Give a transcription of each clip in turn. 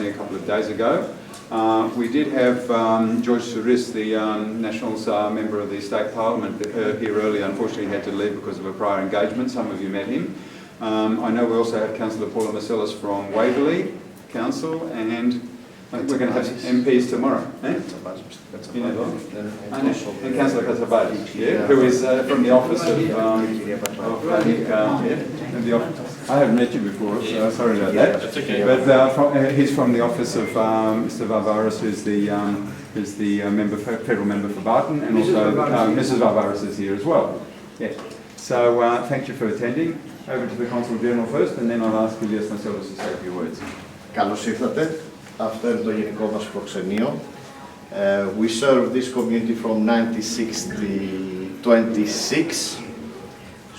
only a couple of days ago. We did have George Souris, the Nationals member of the State Parliament, here earlier. Unfortunately, he had to leave because of a prior engagement. Some of you met him. I know we also have Councillor Paula Marcellus from Waverley Council, and I think we're going to have MPs tomorrow. And Councillor Katabadi, who is from the office of I haven't met you before, so sorry about that. That's okay. But he's from the office of Mr. Varvaris, who's the federal member for Barton, and also Mrs. Varvaris is here as well. Yes. So thank you for attending. Over to the Consul General first, and then I'll ask Ilias Marcellus to say a few words. Καλώς ήρθατε. Αυτό είναι το γενικό μας προξενείο. We serve this community from 1926,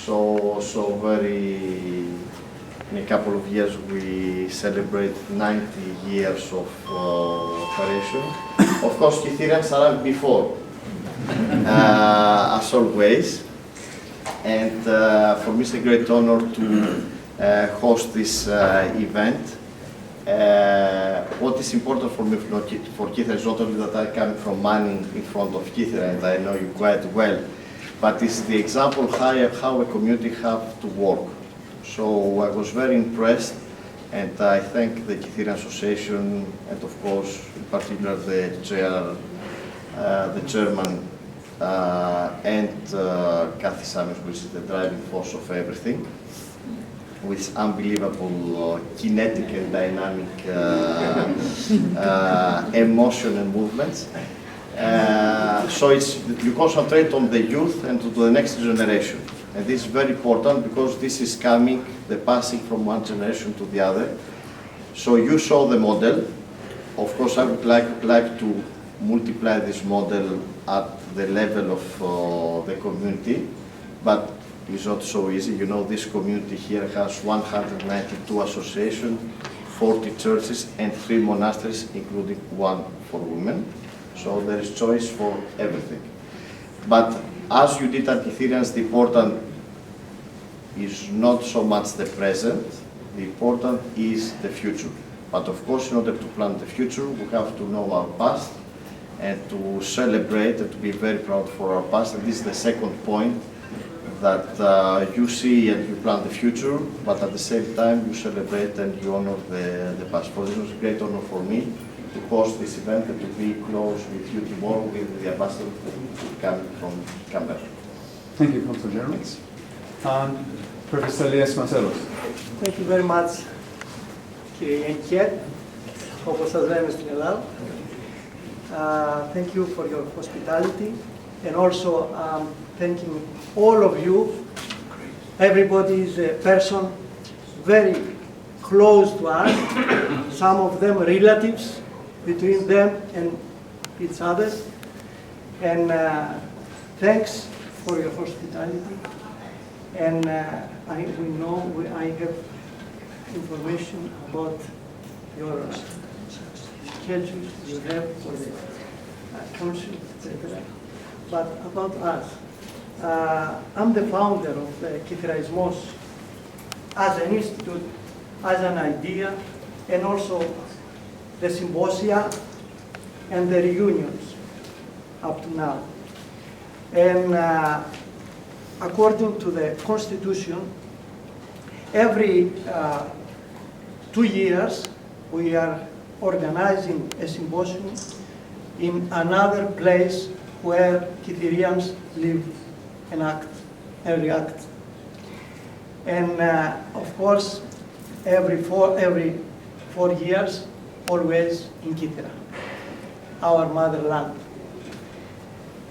so very, in a couple of years we celebrate 90 years of operation. Of course, Kytherians arrived before, as always, and for me it's a great honor to host this event. What is important for me for Kythera is not only that I come from Manning in front of Kythera, and I know you quite well, but it's the example how a community have to work. So I was very impressed, and I thank the Kythera Association, and of course, in particular the chairman, and Kathy Samuels, which is the driving force of everything, with unbelievable kinetic and dynamic emotion and movements. So you concentrate on the youth and to the next generation. And this is very important because this is coming, the passing from one generation to the other. So you saw the model. Of course, I would like to multiply this model at the level of the community, but it's not so easy. You know, this community here has 192 associations, 40 churches, and 3 monasteries, including 1 for women. So there is choice for everything. But as you did at Kytherians, the important is not so much the present, the important is the future. But of course, in order to plan the future, we have to know our past and to celebrate and to be very proud for our past. And this is the second point, that you see and you plan the future, but at the same time you celebrate and you honor the past. So this was a great honor for me to host this event and to be close with you tomorrow with the ambassador coming from Canberra. Thank you, Consul General. Professor Ilias Marcellus. Thank you very much, κύριε Γενικέ, όπως σας λέμε στην Ελλάδα. Thank you for your hospitality, and also thanking all of you. Everybody is a person very close to us, some of them relatives between them and each other. And thanks for your hospitality. And I have information about your schedules you have for the council, etc. But about us, I'm the founder of Kytheraismos as an institute, as an idea, and also the symposia and the reunions up to now. And according to the Constitution, every 2 years we are organizing a symposium in another place where Kytherians live and act and react. And of course, every 4 years, always in Kythera, our motherland.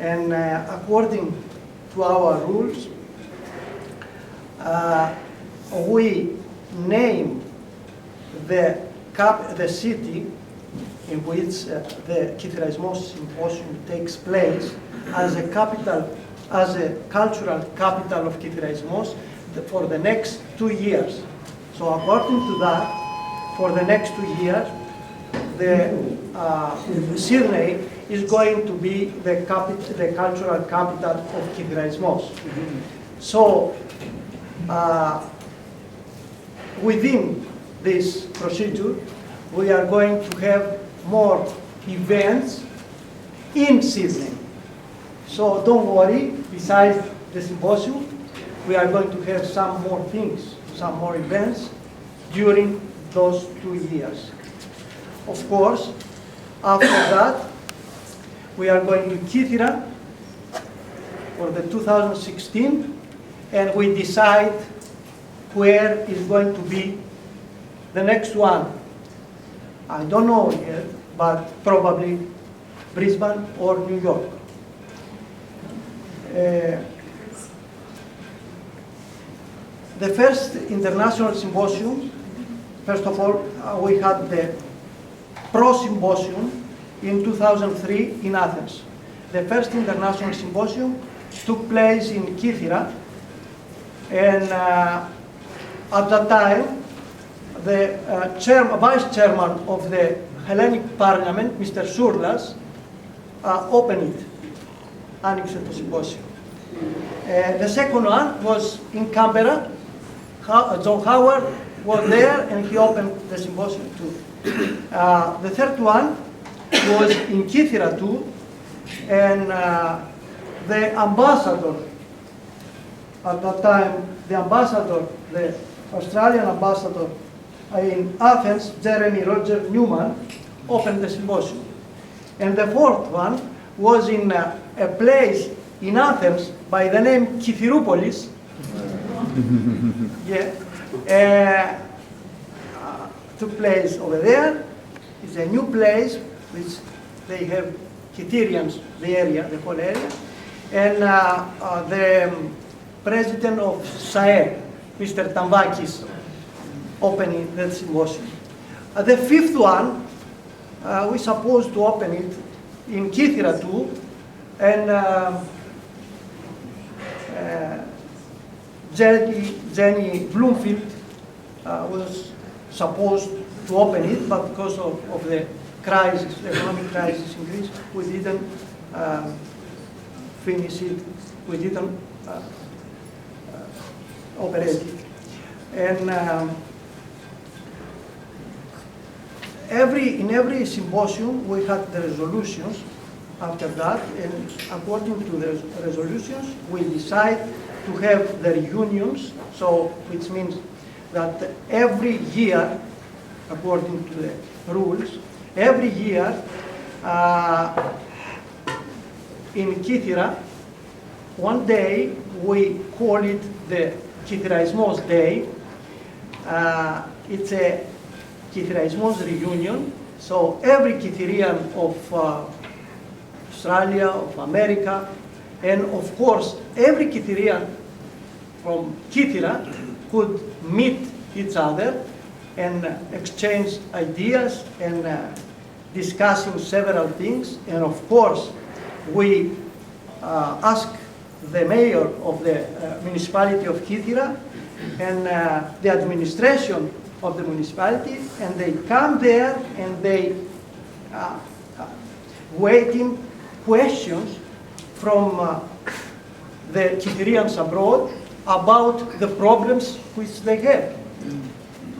And according to our rules, we name the city in which the Kytheraismos Symposium takes place as a capital, as a cultural capital of Kytheraismos for the next 2 years. So according to that, for the next 2 years, the Sydney is going to be the cultural capital of Kytheraismos. So within this procedure, we are going to have more events in Sydney. So don't worry, besides the symposium, we are going to have some more things, some more events during those 2 years. Of course, after that, we are going to Kythera for the 2016, and we decide where is going to be the next one. I don't know yet, but probably Brisbane or New York. The first international symposium, first of all, we had the Pro Symposium in 2003 in Athens. The first international symposium took place in Kythera, and at that time, the vice chairman of the Hellenic Parliament, Mr. Surlas, opened it, annexed the symposium. The second one was in Canberra. John Howard was there, and he opened the symposium too. The third one was in Kythera too, and the ambassador, at that time, the Australian ambassador in Athens, Jeremy Roger Newman, opened the symposium. And the fourth one was in a place in Athens by the name Kytheroupolis. Yeah, took place over there. It's a new place which they have Kytherians, the area, the whole area. And the president of SAE, Mr. Tambakis, opening that symposium. The fifth one, we supposed to open it in Kythera too, and Jenny Bloomfield was supposed to open it, but because of the crisis, the economic crisis in Greece, we didn't finish it, we didn't operate it. And in every symposium we had the resolutions after that, and according to the resolutions we decide to have the reunions, so which means that every year, according to the rules, every year in Kythera, one day we call it the Kytheraismos Day. It's a Kytheraismos reunion, so every Kytherian of Australia, of America, and of course every Kytherian from Kythera could meet each other and exchange ideas and discussing several things. And of course we ask the mayor of the municipality of Kythera and the administration of the municipality, and they come there and they waiting questions from the Kytherians abroad about the problems which they have.